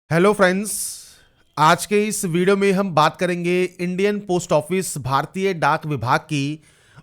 Hello friends. आज के इस वीडियो में हम बात करेंगे इंडियन पोस्ट ऑफिस भारतीय डाक विभाग की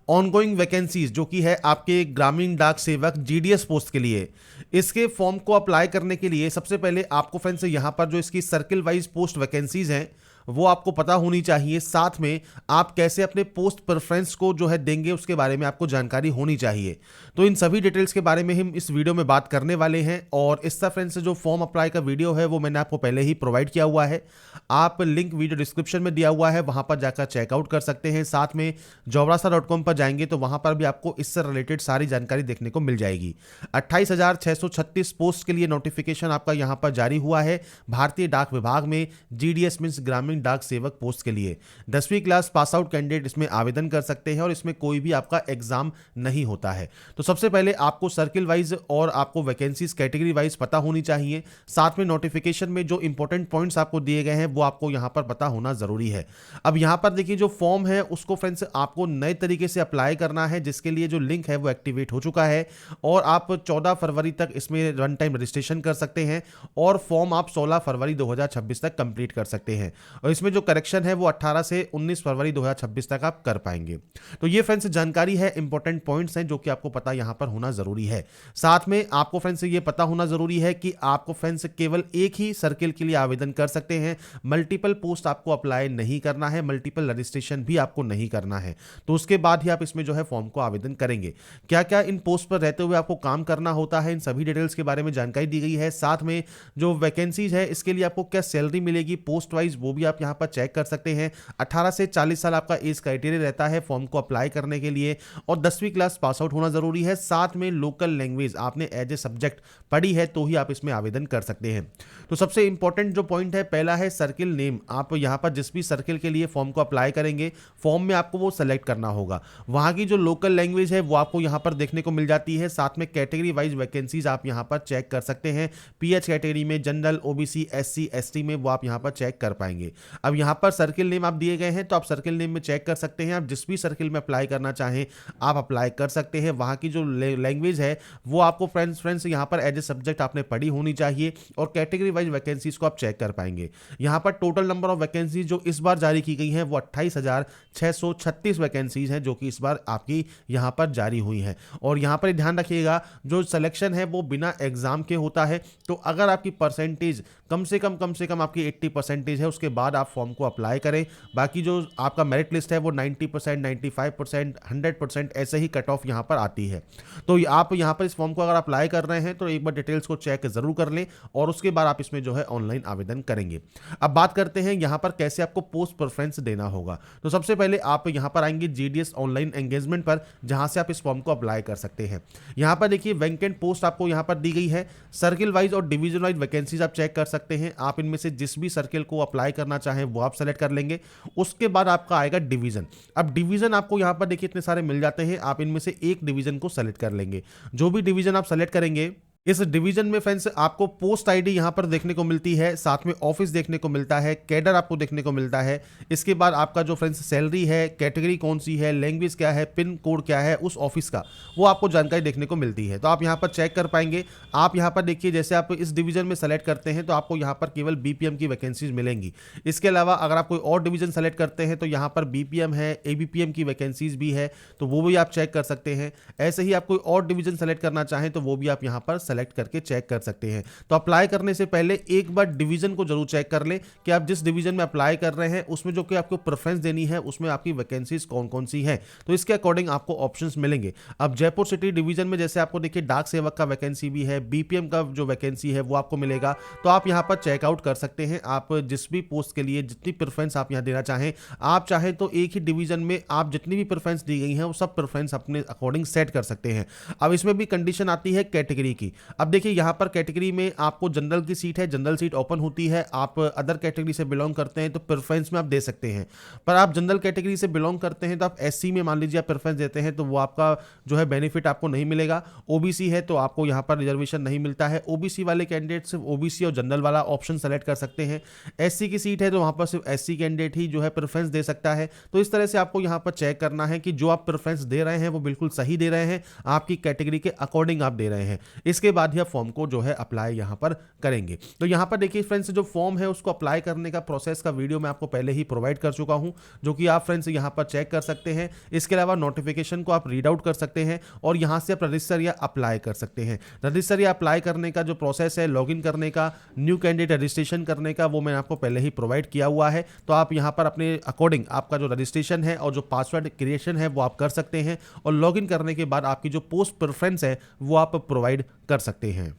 ऑनगोइंग वैकेंसीज जो कि है आपके ग्रामीण डाक सेवक जीडीएस पोस्ट के लिए। इसके फॉर्म को अप्लाई करने के लिए सबसे पहले आपको फ्रेंड्स यहाँ पर जो इसकी सर्किल वाइज पोस्ट वैकेंसीज हैं वो आपको पता होनी चाहिए। साथ में आप कैसे अपने पोस्ट प्रेफरेंस को जो है देंगे उसके बारे में आपको जानकारी होनी चाहिए। तो इन सभी डिटेल्स के बारे में हम इस वीडियो में बात करने वाले हैं। और इस तरह फ्रेंड्स जो फॉर्म अप्लाई का वीडियो है वो मैंने आपको पहले ही प्रोवाइड किया हुआ है। आप लिंक वीडियो डिस्क्रिप्शन में दिया हुआ है, वहां पर जाकर चेकआउट कर सकते हैं। साथ में jobrasa.com पर जाएंगे तो वहां पर भी आपको इससे रिलेटेड सारी जानकारी देखने को मिल जाएगी। 28,636 पोस्ट के लिए नोटिफिकेशन आपका यहां पर जारी हुआ है भारतीय डाक विभाग में जीडीएस मींस ग्रामीण डाक सेवक पोस्ट के लिए। 10वीं क्लास पास आउट कैंडिडेट इसमें आवेदन कर सकते हैं और इसमें कोई भी आपका एग्जाम नहीं होता है। तो सबसे पहले आपको सर्किल वाइज और आपको वैकेंसीज कैटेगरी वाइज पता होनी चाहिए। साथ में नोटिफिकेशन में जो इंपॉर्टेंट पॉइंट्स आपको दिए गए हैं वो आपको यहां पर पता होना जरूरी है। अब यहां पर देखिए जो फॉर्म है उसको फ्रेंड्स आपको नए तरीके से अप्लाई करना है, जिसके लिए जो लिंक है वो एक्टिवेट हो चुका है और आप 14 फरवरी तक इसमें रन टाइम रजिस्ट्रेशन कर सकते हैं और फॉर्म आप 16 फरवरी 2026 तक कंप्लीट कर सकते हैं। और इसमें जो करेक्शन है वो 18 से 19 फरवरी 2026 तक आप कर पाएंगे। तो ये फ्रेंड्स जानकारी है, इंपॉर्टेंट पॉइंट्स हैं जो कि आपको पता यहां पर होना जरूरी है। साथ में आपको फ्रेंड्स ये पता होना जरूरी है कि आपको फ्रेंड्स केवल एक ही सर्किल के लिए आवेदन कर सकते हैं। मल्टीपल पोस्ट आपको अप्लाई नहीं करना है, मल्टीपल रजिस्ट्रेशन भी आपको नहीं करना है। तो उसके बाद ही आप इसमें जो है फॉर्म को आवेदन करेंगे। क्या क्या इन पोस्ट पर रहते हुए आपको काम करना होता है, इन सभी डिटेल्स के बारे में जानकारी दी गई है। साथ में जो वैकेंसीज है इसके लिए आपको क्या सैलरी मिलेगी पोस्ट वाइज वो भी आप यहां पर चेक कर सकते हैं। 18 से 40 साल आपका एज क्राइटेरिया रहता है फॉर्म को अप्लाई करने के लिए और 10वीं क्लास पास आउट होना जरूरी है। साथ में लोकल लैंग्वेज आपने एज ए सब्जेक्ट पढ़ी है तो ही आप इसमें आवेदन कर सकते हैं। तो सबसे इंपॉर्टेंट जो पॉइंट है पहला है सर्किल नेम। आप यहां पर जिस भी सर्किल के लिए फॉर्म को अप्लाई करेंगे फॉर्म में आपको वो सेलेक्ट करना होगा। वहां की जो लोकल लैंग्वेज है वो आपको यहां पर देखने को मिल जाती है। साथ में कैटेगरी वाइज वैकेंसीज आप यहां पर चेक कर सकते हैं। पीएच कैटेगरी में, जनरल, ओबीसी, एससी, एसटी में वो आप यहां पर चेक कर पाएंगे। अब यहां पर सर्किल नेम आप दिए गए हैं तो आप सर्किल नेम में चेक कर सकते हैं। आप जिस भी सर्किल में अप्लाई करना चाहें आप अप्लाई कर सकते हैं। वहां की जो लैंग्वेज है वो आपको फ्रेंड्स यहां पर एज ए सब्जेक्ट आपने पढ़ी होनी चाहिए और कैटेगरी वाइज वैकेंसीज को आप चेक कर पाएंगे। यहां पर टोटल नंबर ऑफ वैकेंसीज जो इस बार जारी की गई हैं वो 28,636 वैकेंसीज हैं जो कि इस बार आपकी यहां पर जारी हुई हैं। और यहां पर ध्यान रखिएगा जो सिलेक्शन है वो बिना एग्जाम के होता है। तो अगर आपकी परसेंटेज कम से कम आपकी 80% है उसके बाद आप फॉर्म को अप्लाई करें। बाकी जो आपका मेरिट लिस्ट है वो 90%, 95%, 100% ऐसे ही कट ऑफ यहां पर आती है। तो आप यहां पर इस फॉर्म को अगर अप्लाई कर रहे हैं तो एक बार डिटेल्स को चेक जरूर कर लें और उसके बाद आप इसमें जो है ऑनलाइन आवेदन करेंगे। अब बात करते हैं यहां पर कैसे आपको पोस्ट प्रेफरेंस देना होगा। तो सबसे पहले आप यहां पर आएंगे जीडीएस ऑनलाइन एंगेजमेंट पर, जहां से आप इस फॉर्म को अप्लाई कर सकते हैं। यहां पर देखिए वैकेंट पोस्ट आपको यहां पर दी गई है। सर्किल वाइज और डिवीजन वाइज वैकेंसीज आप चेक कर सकते हैं। आप इनमें से जिस भी सर्किल को अप्लाई करना चाहें वो आप सेलेक्ट कर लेंगे। उसके बाद आपका आएगा डिवीजन। अब डिवीजन आपको यहां पर देखिए इतने सारे मिल जाते हैं, आप इनमें से एक डिवीजन को सेलेक्ट कर लेंगे। जो भी डिवीजन आप सेलेक्ट करेंगे इस डिवीजन में फ्रेंड्स आपको पोस्ट आईडी यहां पर देखने को मिलती है, साथ में ऑफिस देखने को मिलता है, कैडर आपको देखने को मिलता है। इसके बाद आपका जो फ्रेंड्स सैलरी है, कैटेगरी कौन सी है, लैंग्वेज क्या है, पिन कोड क्या है उस ऑफिस का, वो आपको जानकारी देखने को मिलती है। तो आप यहां पर चेक कर पाएंगे। आप यहां पर देखिए जैसे आप इस डिवीजन में सेलेक्ट करते हैं तो आपको यहां पर केवल बीपीएम की वैकेंसीज मिलेंगी। इसके अलावा अगर आप कोई और डिवीजन सेलेक्ट करते हैं तो यहां पर बीपीएम है, एबीपीएम की वैकेंसीज भी है तो वो भी आप चेक कर सकते हैं। ऐसे ही आप कोई और डिवीजन सेलेक्ट करना चाहें तो वो भी आप यहां पर सेलेक्ट करके चेक कर सकते हैं। तो अप्लाई करने से पहले एक बार डिवीजन को जरूर चेक कर लें कि आप जिस डिवीजन में अप्लाई कर रहे हैं उसमें जो कि आपको प्रेफरेंस देनी है उसमें आपकी वैकेंसीज कौन कौन सी है, तो इसके अकॉर्डिंग आपको ऑप्शंस मिलेंगे। अब जयपुर सिटी डिवीजन में जैसे आपको देखिए डाक सेवक का वैकेंसी भी है, बीपीएम का जो वैकेंसी है वो आपको मिलेगा। तो आप यहां पर चेकआउट कर सकते हैं। आप जिस भी पोस्ट के लिए जितनी प्रेफरेंस आप यहां देना चाहें, आप चाहें तो एक ही डिवीजन में आप जितनी भी प्रेफरेंस दी गई है वो सब प्रेफरेंस अपने अकॉर्डिंग सेट कर सकते हैं। अब इसमें भी कंडीशन आती है कैटेगरी की। अब देखिए यहां पर कैटेगरी में आपको जनरल की सीट है, जनरल सीट ओपन होती है। आप अदर कैटेगरी से बिलोंग करते हैं तो प्रेफरेंस में आप दे सकते हैं। पर आप जनरल कैटेगरी से बिलोंग करते हैं तो आप एससी में मान लीजिए आप प्रेफरेंस देते हैं तो वो आपका जो है बेनिफिट आपको नहीं मिलेगा। ओबीसी है तो आपको यहां पर रिजर्वेशन नहीं मिलता है। ओबीसी वाले कैंडिडेट सिर्फ ओबीसी और जनरल वाला ऑप्शन सेलेक्ट कर सकते हैं। एससी की सीट है तो वहां पर सिर्फ एससी कैंडिडेट ही जो है प्रेफरेंस दे सकता है। तो इस तरह से आपको यहां पर चेक करना है कि जो आप प्रेफरेंस दे रहे हैं वो बिल्कुल सही दे रहे हैं, आपकी कैटेगरी के अकॉर्डिंग आप दे रहे हैं। इसके बाद ही आप फॉर्म को जो है अप्लाई यहाँ पर करेंगे। तो यहाँ पर देखिए फ्रेंड्स, जो फॉर्म है उसको अप्लाई करने का प्रोसेस का वीडियो मैं आपको पहले ही प्रोवाइड कर चुका हूँ, जो कि आप फ्रेंड्स यहाँ पर चेक कर सकते हैं। इसके अलावा नोटिफिकेशन को आप रीड आउट कर सकते हैं और यहाँ से आप रजिस्टर या अप्लाई कर सकते हैं। रजिस्टर या अप्लाई करने का जो प्रोसेस है, लॉगिन करने का, न्यू कैंडिडेट रजिस्ट्रेशन करने का, वो मैंने आपको पहले ही प्रोवाइड किया हुआ है। तो आप यहाँ पर अपने अकॉर्डिंग आपका जो रजिस्ट्रेशन है और जो पासवर्ड क्रिएशन है वो आप कर सकते हैं, और लॉगिन करने के बाद आपकी जो पोस्ट प्रेफरेंस है वो आप प्रोवाइड कर सकते हैं।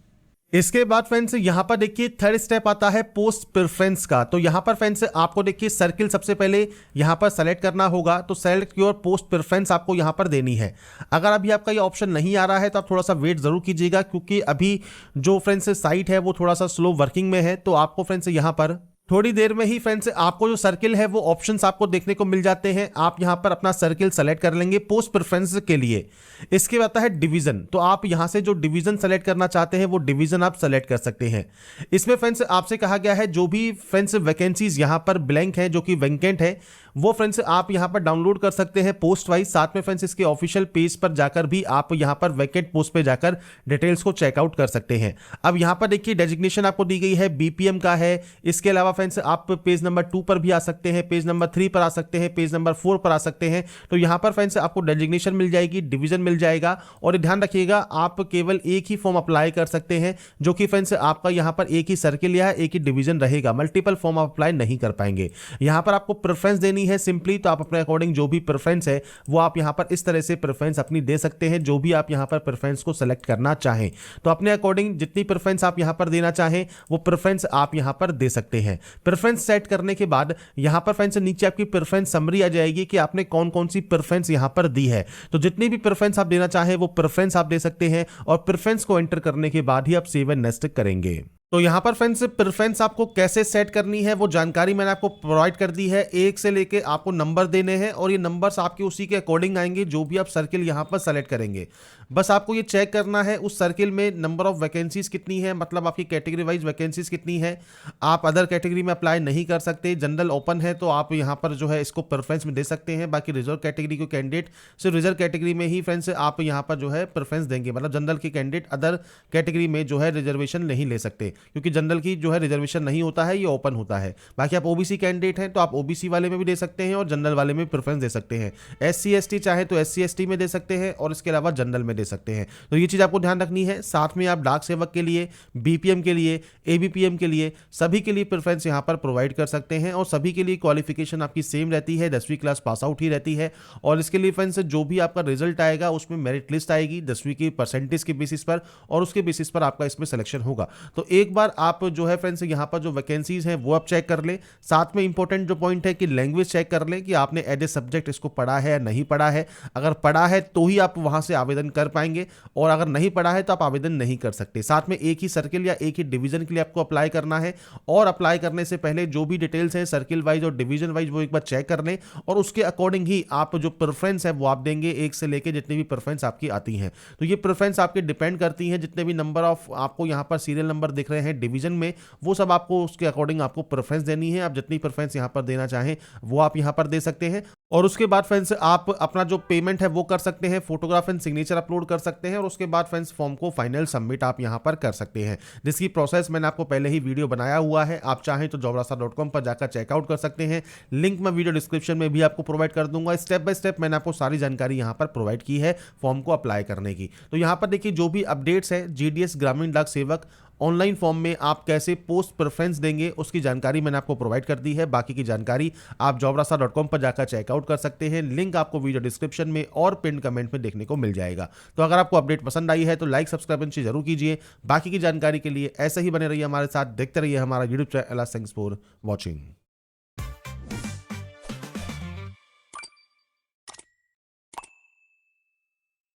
इसके बाद फ्रेंड्स यहां पर देखिए थर्ड स्टेप आता है पोस्ट प्रेफरेंस का। तो यहां पर फ्रेंड्स आपको देखिए सर्किल सबसे पहले यहां पर सेलेक्ट करना होगा। तो सेलेक्ट योर पोस्ट प्रेफरेंस आपको यहां पर देनी है। अगर अभी आपका ये ऑप्शन नहीं आ रहा है तो आप थोड़ा सा वेट जरूर कीजिएगा, क्योंकि अभी जो फ्रेंड्स साइट है वो थोड़ा सा स्लो वर्किंग में है। तो आपको फ्रेंड्स यहां पर थोड़ी देर में ही फ्रेंड्स आपको जो सर्किल है वो ऑप्शंस आपको देखने को मिल जाते हैं। आप यहां पर अपना सर्किल सेलेक्ट कर लेंगे पोस्ट प्रेफरेंस के लिए। इसके बाद आता है डिवीजन। तो आप यहां से जो डिवीजन सेलेक्ट करना चाहते हैं वो डिवीजन आप सेलेक्ट कर सकते हैं। इसमें फ्रेंड्स आपसे कहा गया है जो भी फ्रेंड्स वैकेंसीज यहां पर ब्लैंक है, जो कि वैकेंट है, वो फ्रेंड्स आप यहां पर डाउनलोड कर सकते हैं पोस्ट वाइज। साथ में फ्रेंड्स इसके ऑफिशियल पेज पर जाकर भी आप यहां पर वैकेंट पोस्ट पे जाकर डिटेल्स को चेकआउट कर सकते हैं। अब यहां पर देखिए डेजिग्नेशन आपको दी गई है, बीपीएम का है। इसके अलावा फ्रेंड्स आप पेज नंबर 2 पर भी आ सकते हैं, पेज नंबर 3 पर आ सकते हैं, पेज नंबर 4 पर आ सकते हैं। तो यहां पर फ्रेंड्स आपको डेजिग्नेशन मिल जाएगी, डिवीजन मिल जाएगा। और ध्यान रखिएगा आप केवल एक ही फॉर्म अप्लाई कर सकते हैं, जो कि फ्रेंड्स आपका यहां पर एक ही सर्किल या एक ही डिवीजन रहेगा। मल्टीपल फॉर्म आप अप्लाई नहीं कर पाएंगे। यहां पर आपको प्रेफरेंस देनी है सिंपली। तो आप अपने अकॉर्डिंग जो भी प्रेफरेंस है वो आप यहां पर इस तरह से प्रेफरेंस अपनी दे सकते हैं, जो भी आप यहां पर प्रेफरेंस को सेलेक्ट करना चाहें। तो अपने अकॉर्डिंग जितनी प्रेफरेंस आप यहां पर देना चाहें वो प्रेफरेंस आप यहां पर दे सकते हैं। प्रेफरेंस सेट करने के बाद यहां पर फ्रेंड्स नीचे आपकी प्रेफरेंस समरी आ जाएगी कि आपने कौन कौन सी प्रेफरेंस यहां पर दी है। तो जितनी भी प्रेफरेंस आप देना चाहें वो प्रेफरेंस आप दे सकते हैं, और प्रेफरेंस को एंटर करने के बाद ही आप सेव एंड नेक्स्ट करेंगे। तो यहां पर फ्रेंड्स प्रेफरेंस आपको कैसे सेट करनी है वो जानकारी मैंने आपको प्रोवाइड कर दी है। 1 से लेके आपको नंबर देने हैं, और ये नंबर्स आपके उसी के अकॉर्डिंग आएंगे जो भी आप सर्किल यहां पर सेलेक्ट करेंगे। बस आपको ये चेक करना है उस सर्किल में नंबर ऑफ वैकेंसीज कितनी है, मतलब आपकी कैटेगरी वाइज वैकेंसीज कितनी है। आप अदर कैटेगरी में अप्लाई नहीं कर सकते। जनरल ओपन है तो आप यहां पर जो है इसको प्रेफरेंस में दे सकते हैं। बाकी रिजर्व कैटेगरी के कैंडिडेट सिर्फ रिजर्व कैटेगरी में ही फ्रेंड्स आप यहां पर जो है प्रेफरेंस देंगे, मतलब जनरल के कैंडिडेट अदर कैटेगरी में जो है रिजर्वेशन नहीं ले सकते, क्योंकि जनरल की जो है रिजर्वेशन नहीं होता है, ये ओपन होता है। बाकी आप ओबीसी कैंडिडेट हैं तो आप ओबीसी वाले में भी दे सकते हैं और जनरल वाले में प्रेफरेंस दे सकते हैं। एससी एसटी चाहे तो एससी एसटी में दे सकते हैं, और इसके अलावा जनरल में दे सकते हैं। तो ये चीज आपको ध्यान रखनी है। साथ में आप डाक सेवक के लिए, बीपीएम के लिए, एबीपीएम के लिए, सभी के लिए प्रेफरेंस यहां पर प्रोवाइड कर सकते हैं, और सभी के लिए क्वालिफिकेशन आपकी सेम रहती है, 10वीं क्लास पास आउट ही रहती है। और इसके लिए फ्रेंड्स जो भी आपका रिजल्ट आएगा उसमें मेरिट लिस्ट आएगी 10वीं की परसेंटेज के बेसिस पर, और उसके बेसिस पर आपका इसमें सिलेक्शन होगा। तो एक बार आप जो है फ्रेंड्स यहां पर जो वैकेंसीज हैं वो आप चेक कर लें। साथ में इंपॉर्टेंट जो पॉइंट है कि लैंग्वेज चेक कर लें कि आपने एज ए सब्जेक्ट इसको पढ़ा है या नहीं पढ़ा है। अगर पढ़ा है तो ही आप वहां से आवेदन कर पाएंगे, और अगर नहीं पढ़ा है तो आप आवेदन नहीं कर सकते। साथ में एक ही सर्किल या एक ही डिवीजन के लिए आपको अप्लाई करना है, और अप्लाई करने से पहले जो भी डिटेल्स हैं सर्किल वाइज और डिवीजन वाइज वो एक बार चेक कर लें, और उसके अकॉर्डिंग ही आप जो प्रेफरेंस है वो आप देंगे, 1 से लेके जितनी भी प्रेफरेंस आपकी आती हैं। तो ये प्रेफरेंस आपके डिपेंड करती हैं, जितने भी नंबर ऑफ आपको यहाँ पर सीरियल नंबर दिख रहे हैं डिवीजन में, वो सब आपको उसके अकॉर्डिंग आपको प्रेफरेंस देनी है। आप जितनी प्रेफरेंस यहाँ पर देना चाहें वो आप यहाँ पर दे सकते हैं। और उसके बाद फ्रेंड्स आप अपना जो पेमेंट है वो कर सकते हैं, फोटोग्राफ एंड सिग्नेचर अपलोड कर सकते हैं, और उसके बाद फ्रेंड्स फॉर्म को फाइनल सबमिट आप यहां पर कर सकते हैं, जिसकी प्रोसेस मैंने आपको पहले ही वीडियो बनाया हुआ है। आप चाहें तो jobrasta.com पर जाकर चेकआउट कर सकते हैं। लिंक मैं वीडियो डिस्क्रिप्शन में भी आपको प्रोवाइड कर दूंगा। स्टेप बाय स्टेप मैंने आपको सारी जानकारी यहां पर प्रोवाइड की है फॉर्म को अप्लाई करने की। तो यहां पर देखिए जो भी अपडेट्स है जीडीएस ग्रामीण डाक सेवक ऑनलाइन फॉर्म में आप कैसे पोस्ट प्रेफरेंस देंगे उसकी जानकारी मैंने आपको प्रोवाइड कर दी है। बाकी की जानकारी आप jobrasta.com पर जाकर चेकआउट कर सकते हैं। लिंक आपको वीडियो डिस्क्रिप्शन में और पिन कमेंट में देखने को मिल जाएगा। तो अगर आपको अपडेट पसंद आई है तो लाइक सब्सक्राइब जरूर कीजिए। बाकी की जानकारी के लिए ऐसे ही बने रहिए हमारे साथ, देखते रहिए हमारा YouTube channel. Thanks for watching.